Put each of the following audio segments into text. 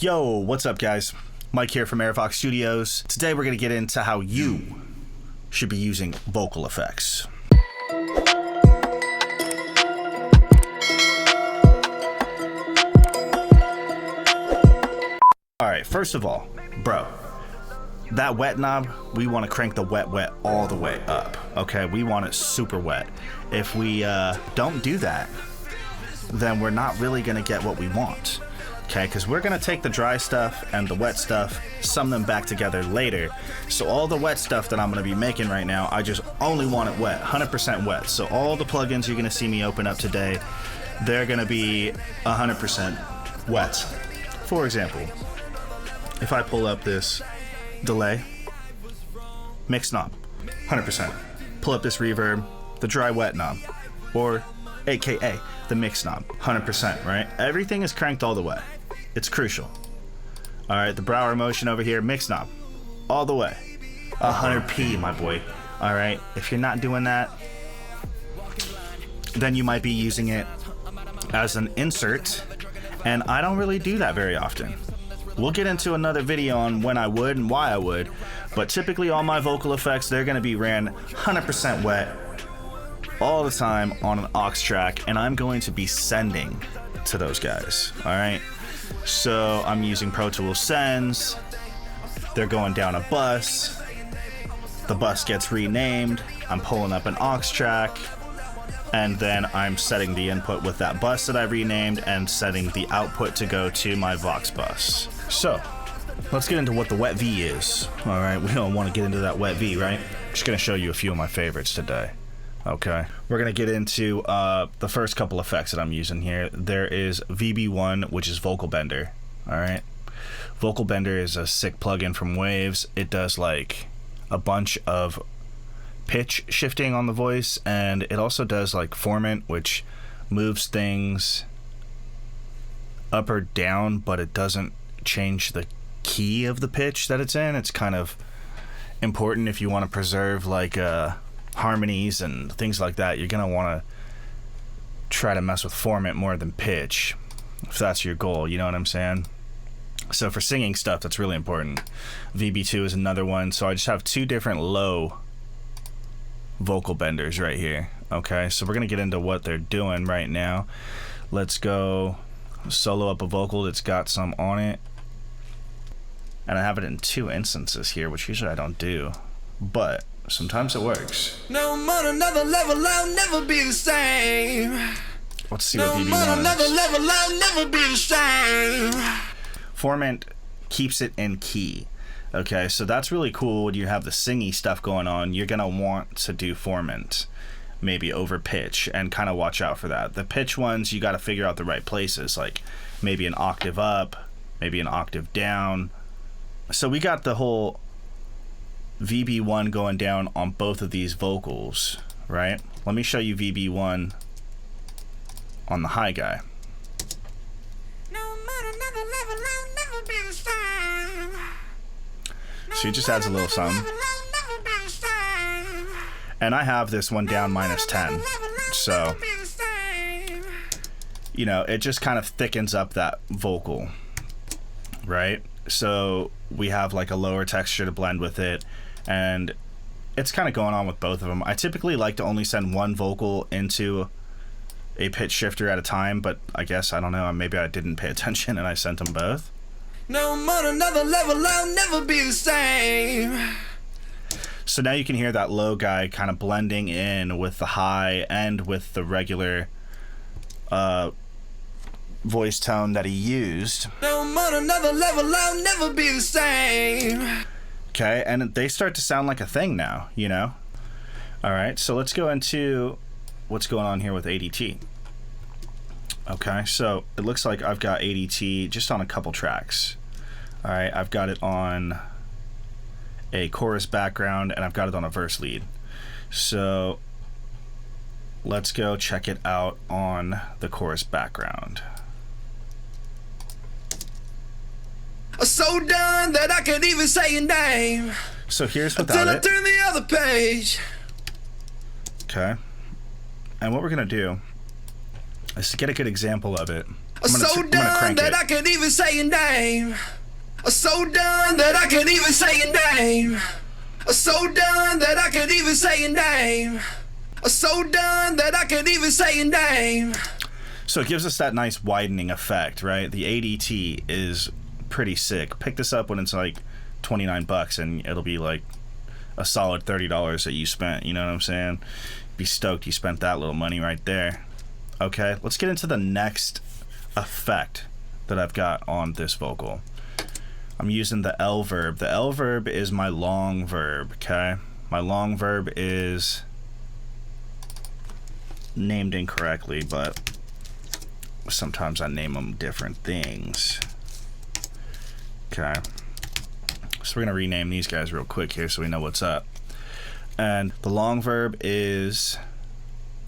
Yo, what's up guys? Mike here from Airfox Studios. Today we're going to get into how you should be using vocal effects. Alright, first of all, bro, that wet knob, we want to crank the wet all the way up, okay? We want it super wet. If we don't do that, then we're not really going to get what we want. Okay, because we're going to take the dry stuff and the wet stuff, sum them back together later. So all the wet stuff that I'm going to be making right now, I just only want it wet, 100% wet. So all the plugins you're going to see me open up today, they're going to be 100% wet. For example, if I pull up this delay, mix knob, 100%. Pull up this reverb, the dry wet knob, or AKA the mix knob, 100%, right? Everything is cranked all the way. It's crucial. All right, the Brauer Motion over here, mix knob, all the way, 100p, my boy. All right, if you're not doing that, then you might be using it as an insert, and I don't really do that very often. We'll get into another video on when I would and why I would, but typically all my vocal effects, they're gonna be ran 100% wet all the time on an aux track, and I'm going to be sending to those guys. All right, so I'm using Protools sends. They're going down a bus. The bus gets renamed. I'm pulling up an aux track, and then I'm setting the input with that bus that I renamed and setting the output to go to my Vox bus. So let's get into what the wet V is. All right, we don't want to get into that wet V, right? I'm just gonna show you a few of my favorites today. Okay, we're gonna get into the first couple effects that I'm using here. There is VB1, which is Vocal Bender. All right, Vocal Bender is a sick plugin from Waves. It does like a bunch of pitch shifting on the voice, and it also does like formant, which moves things up or down, but it doesn't change the key of the pitch that it's in. It's kind of important if you want to preserve like harmonies and things like that. You're gonna want to try to mess with formant more than pitch if that's your goal, you know what I'm saying? So for singing stuff, that's really important. VB2 is another one. So I just have two different low vocal benders right here. Okay, so we're gonna get into what they're doing right now. Let's go solo up a vocal that's got some on it, and I have it in two instances here, which usually I don't do, but sometimes it works. No, I'm on another level, I'll never be the same. Let's see what VB1 is. No, I'm on another level, I'll never be the same. Formant keeps it in key. Okay, so that's really cool. When you have the singy stuff going on, you're gonna want to do formant, maybe over pitch, and kind of watch out for that. The pitch ones, you got to figure out the right places, like maybe an octave up, maybe an octave down. So we got the whole VB1 going down on both of these vocals, right? Let me show you VB1 on the high guy. So he just adds a little something. And I have this one down -10. So, you know, it just kind of thickens up that vocal, right? So we have like a lower texture to blend with it, and it's kind of going on with both of them. I typically like to only send one vocal into a pitch shifter at a time, but I guess, I don't know, maybe I didn't pay attention and I sent them both. No, I'm on another level, I'll never be the same. So now you can hear that low guy kind of blending in with the high and with the regular voice tone that he used. No, I'm on another level, I'll never be the same. Okay, and they start to sound like a thing now, you know? All right, so let's go into what's going on here with ADT. Okay, so it looks like I've got ADT just on a couple tracks. All right, I've got it on a chorus background, and I've got it on a verse lead. So let's go check it out on the chorus background. I'm so done that I can't even say your name. So here's without it. Until I turn the other page. Okay. And what we're gonna do is to get a good example of it. So done that I can't even say your name. So done that I can't even say your name. So done that I can't even say your name. So done that I can't even say your name. So it gives us that nice widening effect, right? The ADT is pretty sick. Pick this up when it's like $29 and it'll be like a solid $30 that you spent, you know what I'm saying? Be stoked you spent that little money right there. Okay, let's get into the next effect that I've got on this vocal. I'm using the L verb. The L verb is my long verb, okay? My long verb is named incorrectly, but sometimes I name them different things. Okay. So we're going to rename these guys real quick here so we know what's up. And the long verb is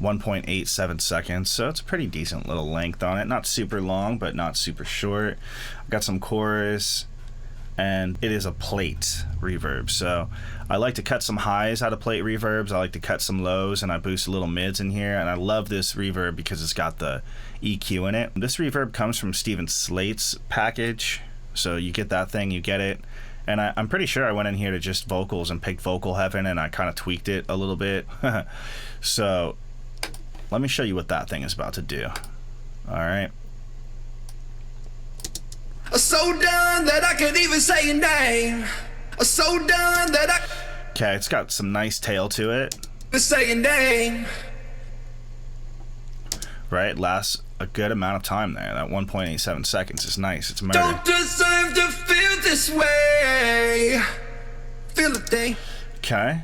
1.87 seconds, so it's a pretty decent little length on it. Not super long, but not super short. I've got some chorus, and it is a plate reverb. So I like to cut some highs out of plate reverbs. I like to cut some lows, and I boost a little mids in here. And I love this reverb because it's got the EQ in it. This reverb comes from Slate's package. So you get that thing, you get it. And I'm pretty sure I went in here to just vocals and picked Vocal Heaven, and I kind of tweaked it a little bit. So let me show you what that thing is about to do. All right. So done that I can't even say your name. So done that I... Okay, it's got some nice tail to it. Say your name. Right, lasts a good amount of time there. That 1.87 seconds is nice. It's murder. Don't deserve to feel this way. Feel a thing. Okay,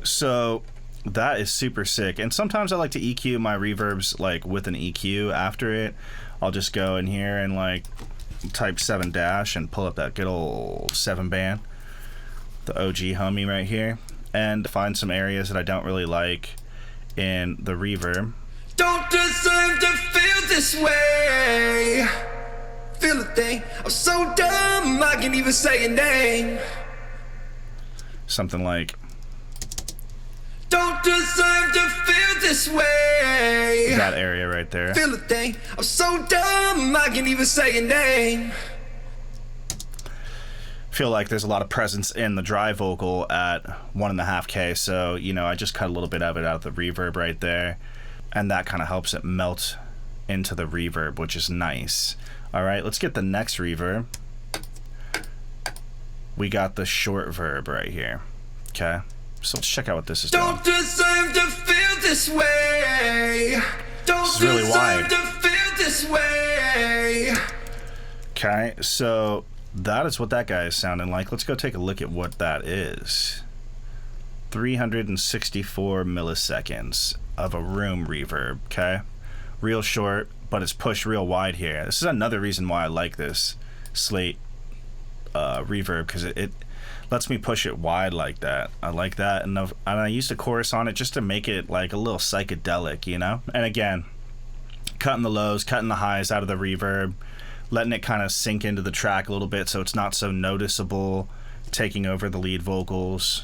so that is super sick. And sometimes I like to EQ my reverbs like with an EQ after it. I'll just go in here and like type 7 dash and pull up that good old 7 band, the OG homie right here, and find some areas that I don't really like in the reverb. Don't deserve to feel this way. Feel a thing. I'm so dumb I can't even say your name. Something like, don't deserve to feel this way. that area right there. Feel a thing. I'm so dumb I can't even say your name. Feel like there's a lot of presence in the dry vocal at 1.5K, so you know I just cut a little bit of it out of the reverb right there, and that kind of helps it melt into the reverb, which is nice. All right, let's get the next reverb. We got the short verb right here. Okay, so let's check out what this is doing. Don't deserve to feel this way. Don't This is really deserve wide. to feel this way. Okay, so that is what that guy is sounding like. Let's go take a look at what that is. 364 milliseconds of a room reverb, okay? Real short, but it's pushed real wide here. This is another reason why I like this Slate reverb, because it lets me push it wide like that. I like that, and I used a chorus on it just to make it like a little psychedelic, you know? And again, cutting the lows, cutting the highs out of the reverb, letting it kind of sink into the track a little bit so it's not so noticeable, taking over the lead vocals.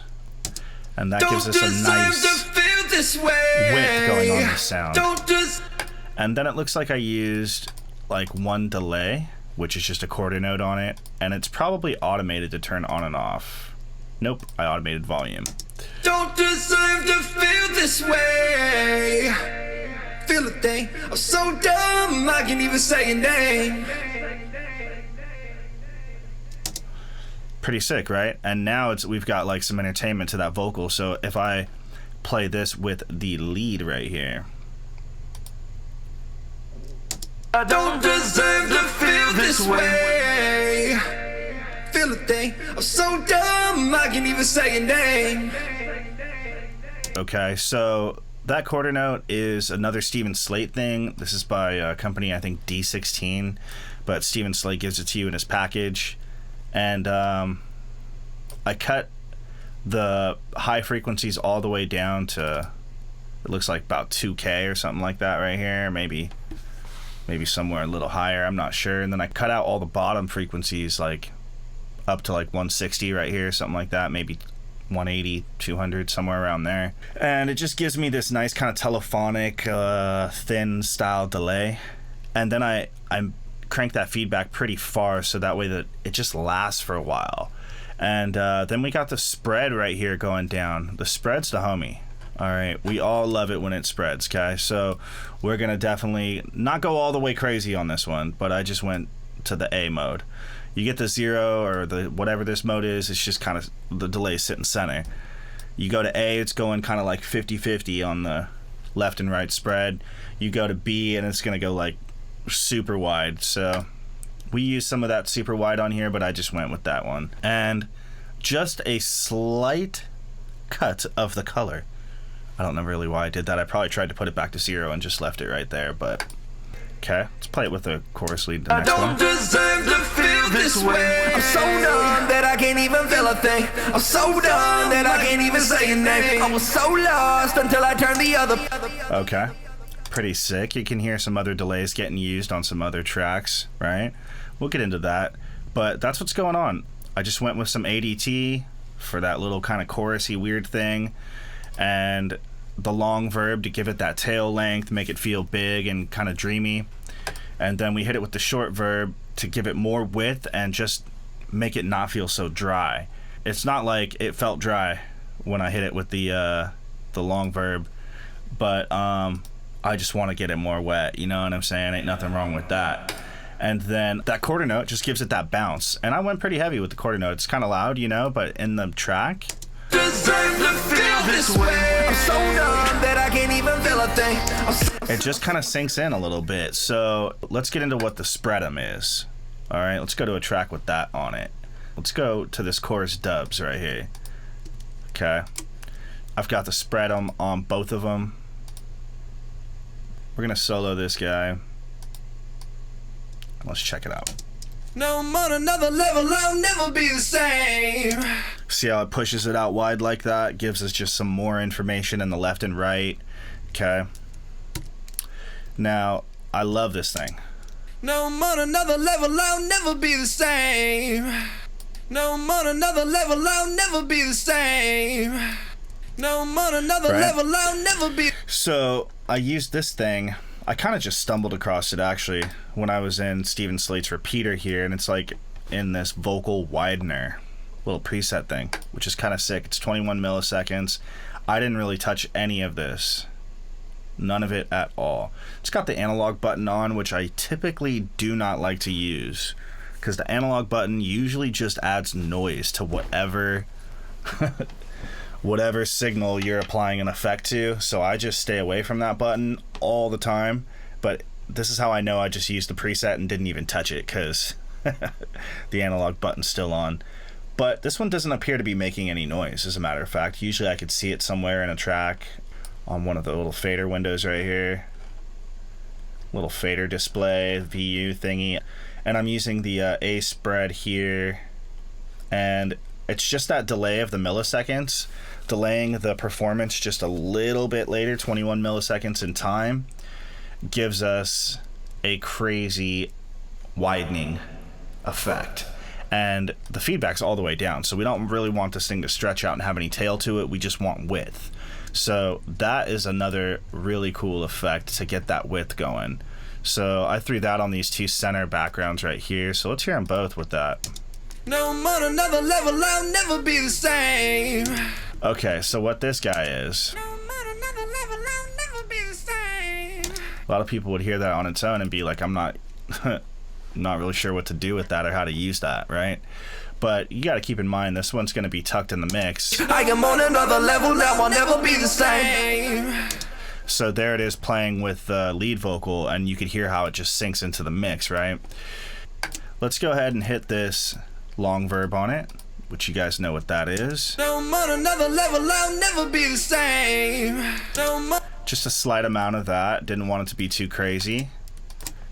And that gives us a nice width going on the sound. And then it looks like I used like one delay, which is just a quarter note on it, and it's probably automated to turn on and off. Nope, I automated volume. Don't deserve to feel this way. Feel a thing. I'm so dumb I can't even say your name. Pretty sick, right? And now we've got like some entertainment to that vocal. So if I play this with the lead right here. I don't deserve to feel this way. Feel a thing. I'm so dumb I can't even say your name. Okay, so that quarter note is another Slate thing. This is by a company, I think D16, but Slate gives it to you in his package. And I cut the high frequencies all the way down to, it looks like about 2K or something like that right here, maybe somewhere a little higher, I'm not sure. And then I cut out all the bottom frequencies like up to like 160 right here, something like that, maybe 180, 200, somewhere around there. And it just gives me this nice kind of telephonic thin style delay. And then I crank that feedback pretty far so that way that it just lasts for a while. And then we got the spread right here going down. The spread's the homie. All right, we all love it when it spreads, okay? So we're gonna definitely not go all the way crazy on this one, but I just went to the A mode. You get the 0 or the whatever this mode is, it's just kind of the delay sitting center. You go to A, it's going kind of like 50-50 on the left and right spread. You go to B and it's gonna go like super wide. So we use some of that super wide on here, but I just went with that one. And just a slight cut of the color. I don't know really why I did that. I probably tried to put it back to 0 and just left it right there, but okay. Let's play it with the chorus lead. The next one. I don't deserve to feel this way. I'm so done that I can't even feel a thing. I'm so done that I can't even say a name. I was so lost until I turned the other. Okay. Pretty sick. You can hear some other delays getting used on some other tracks, right? We'll get into that, but that's what's going on. I just went with some ADT for that little kind of chorusy weird thing, and the long verb to give it that tail length, make it feel big and kind of dreamy. And then we hit it with the short verb to give it more width and just make it not feel so dry. It's not like it felt dry when I hit it with the long verb, but I just want to get it more wet, you know what I'm saying? Ain't nothing wrong with that. And then that quarter note just gives it that bounce. And I went pretty heavy with the quarter note. It's kind of loud, you know, but in the track, Deserve to feel this way. I'm so done that I can't even feel a thing. it just kind of sinks in a little bit. So let's get into what the spreadum is. All right, let's go to a track with that on it. Let's go to this chorus dubs right here. Okay, I've got the spreadum on both of them. We're gonna solo this guy. Let's check it out. No, I'm on another level, I'll never be the same. See how it pushes it out wide like that? Gives us just some more information in the left and right. Okay. Now, I love this thing. No, I'm on another level, I'll never be the same. No, I'm on another level, I'll never be the same. No, I'm on another level, I'll never be. So, I used this thing. I kind of just stumbled across it actually when I was in Steven Slate's repeater here, and it's like in this vocal widener little preset thing, which is kind of sick. It's 21 milliseconds. I didn't really touch any of this. None of it at all. It's got the analog button on, which I typically do not like to use because the analog button usually just adds noise to whatever whatever signal you're applying an effect to. So I just stay away from that button all the time. But this is how I know I just used the preset and didn't even touch it because the analog button's still on. But this one doesn't appear to be making any noise, as a matter of fact. Usually I could see it somewhere in a track on one of the little fader windows right here. Little fader display, VU thingy. And I'm using the A spread here. And it's just that delay of the milliseconds, delaying the performance just a little bit later, 21 milliseconds in time, gives us a crazy widening effect. And the feedback's all the way down, so we don't really want this thing to stretch out and have any tail to it. We just want width. So that is another really cool effect to get that width going. So I threw that on these two center backgrounds right here. So let's hear them both with that. No, I'm on another level, I'll never be the same. Okay, so what this guy is, No, I'm on another level, I'll never be the same. a lot of people would hear that on its own and be like, I'm not not really sure what to do with that or how to use that, right? But you got to keep in mind this one's going to be tucked in the mix. I am on another level, now I'll never be the same. So there it is playing with the lead vocal, and you could hear how it just sinks into the mix, right? Let's go ahead and hit this long verb on it, which you guys know what that is. No, I'm on another level, I'll never be the same. No, Just a slight amount of that. Didn't want it to be too crazy.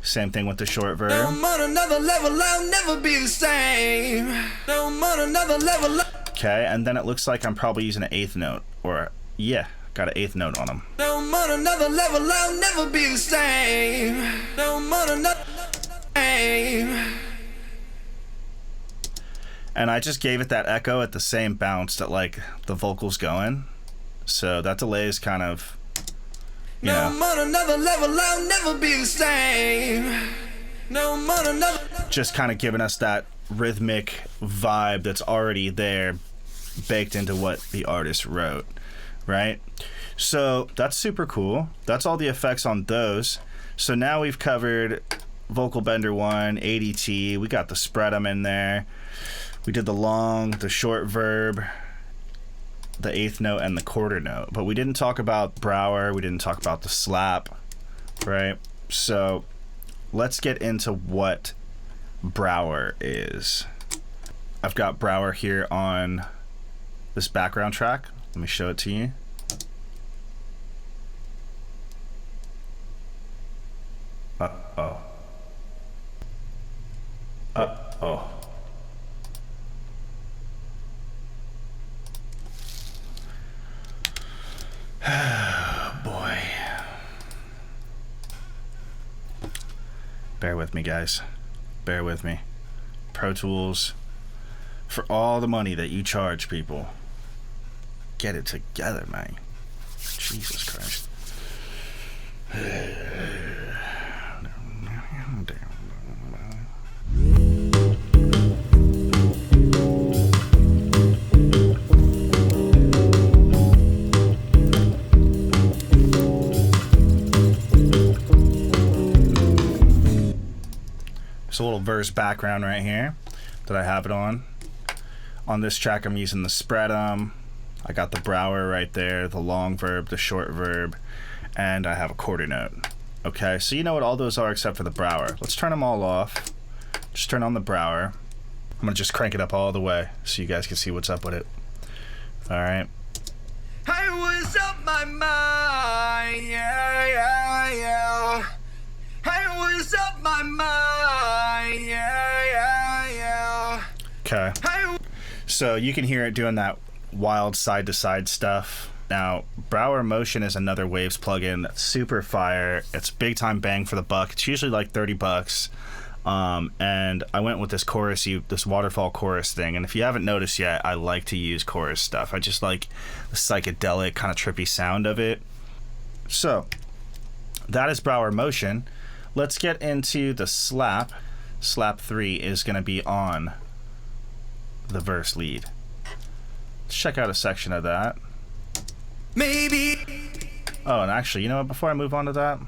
Same thing with the short verb. No, I'm on another level, I'll never be the same. No, I'm on another level. Okay, and then it looks like I'm probably using an eighth note, or yeah, got an eighth note on them. No, I'm on another level, I'll never be the same. No, I'm on another level. And I just gave it that echo at the same bounce that like the vocal's going. So that delay is kind of, you know. I'm on another level, I'll never be the same. No more, another. Just kind of giving us that rhythmic vibe that's already there, baked into what the artist wrote, right? So that's super cool. That's all the effects on those. So now we've covered Vocal Bender 1, ADT, we got the spreadum in there. We did the long, the short verb, the eighth note, and the quarter note. But we didn't talk about Brauer, we didn't talk about the slap, right? So let's get into what Brauer is. I've got Brauer here on this background track. Let me show it to you. Uh-oh. Uh-oh. Boy. Bear with me, guys. Bear with me. Pro Tools, for all the money that you charge people, get it together, man. Jesus Christ. A little verse background right here that I have it on. On this track I'm using the spreadum. I got the Brauer right there, the long verb, the short verb, and I have a quarter note. Okay, so you know what all those are except for the Brauer. Let's turn them all off. Just turn on the Brauer. I'm gonna just crank it up all the way so you guys can see what's up with it. Alright. I was up my mind, yeah, yeah, yeah. I was up my mind, yeah, yeah, yeah. Okay. So you can hear it doing that wild side-to-side stuff. Now, Brauer Motion is another Waves plugin that's super fire. It's big time bang for the buck. It's usually like $30. And I went with this chorusy, this waterfall chorus thing. And if you haven't noticed yet, I like to use chorus stuff. I just like the psychedelic, kind of trippy sound of it. So that is Brauer Motion. Let's get into the slap. Slap 3 is going to be on the verse lead. Let's check out a section of that. Maybe. Oh, and actually, you know what? Before I move on to that,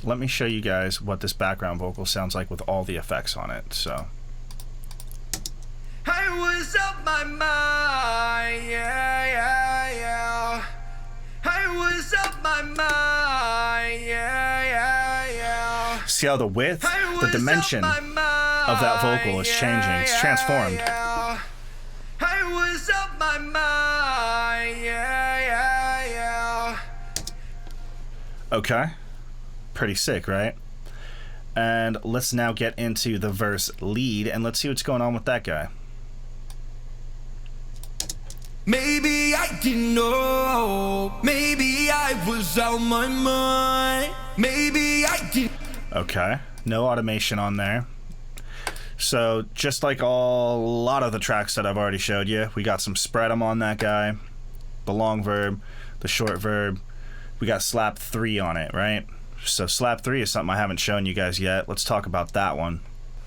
let me show you guys what this background vocal sounds like with all the effects on it. So, I was up my mind, yeah, yeah, yeah. I was up my mind, yeah, yeah, yeah. see how the width, the dimension of that vocal is changing. It's transformed. I was up my mind, yeah, yeah, yeah. Okay. Pretty sick, right? And let's now get into the verse lead, and let's see what's going on with that guy. Maybe I didn't know. Maybe I was out my mind. Maybe I didn't. Okay. No automation on there. So just like a lot of the tracks that I've already showed you, we got some spreadum on that guy, the long verb, the short verb. We got slap 3 on it, right? So slap 3 is something I haven't shown you guys yet. Let's talk about that one.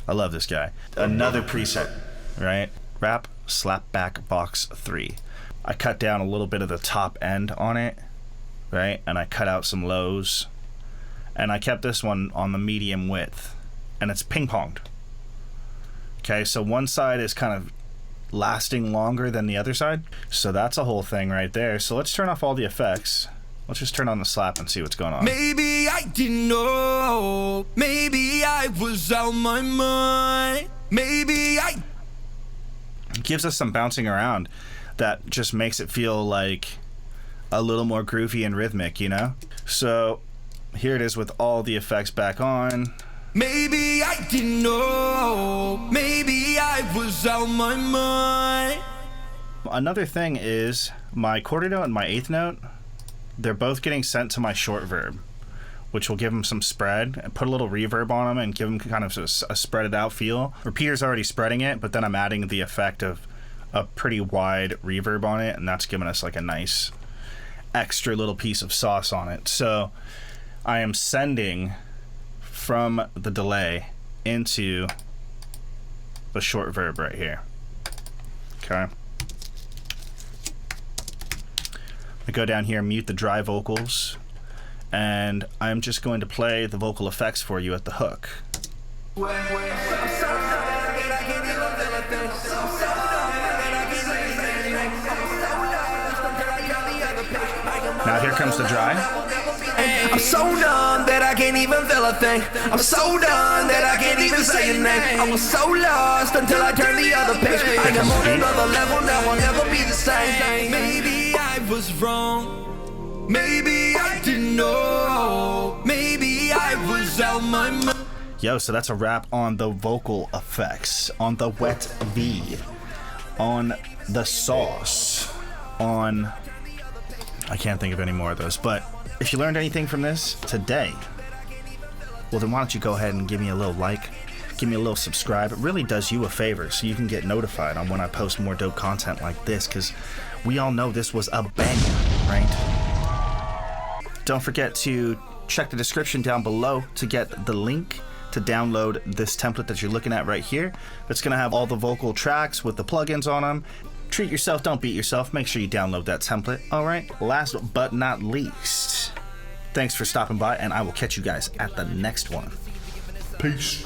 I love this guy. Another preset, right? Rap slap back box 3. I cut down a little bit of the top end on it, right? And I cut out some lows. And I kept this one on the medium width. And it's ping-ponged. Okay, so one side is kind of lasting longer than the other side. So that's a whole thing right there. So let's turn off all the effects. Let's just turn on the slap and see what's going on. Maybe I didn't know. Maybe I was out my mind. Maybe I... It gives us some bouncing around that just makes it feel like a little more groovy and rhythmic, you know? So here it is with all the effects back on. Maybe I didn't know. Maybe I was out my mind. Another thing is my quarter note and my eighth note, they're both getting sent to my short verb, which will give them some spread and put a little reverb on them and give them kind of a spreaded out feel. Repeater's already spreading it, but then I'm adding the effect of a pretty wide reverb on it, and that's giving us like a nice extra little piece of sauce on it. So I am sending from the delay into the short verb right here. Okay. I go down here, mute the dry vocals, and I'm just going to play the vocal effects for you at the hook. Now here comes the dry. I'm so done that I can't even feel a thing. I'm so done that I can't even say a name. I was so lost until I turned the other page. I am on another level, now I'll never be the same. Maybe I was wrong. Maybe I didn't know. Maybe I was out my mind. Yo, so that's a wrap on the vocal effects, on the wet V, on the sauce, on... I can't think of any more of those, but if you learned anything from this today, well then why don't you go ahead and give me a little like, give me a little subscribe. It really does you a favor so you can get notified on when I post more dope content like this, because we all know this was a banger, right? Don't forget to check the description down below to get the link to download this template that you're looking at right here. It's going to have all the vocal tracks with the plugins on them. Treat yourself, don't beat yourself. Make sure you download that template. All right, last but not least, thanks for stopping by, and I will catch you guys at the next one. Peace.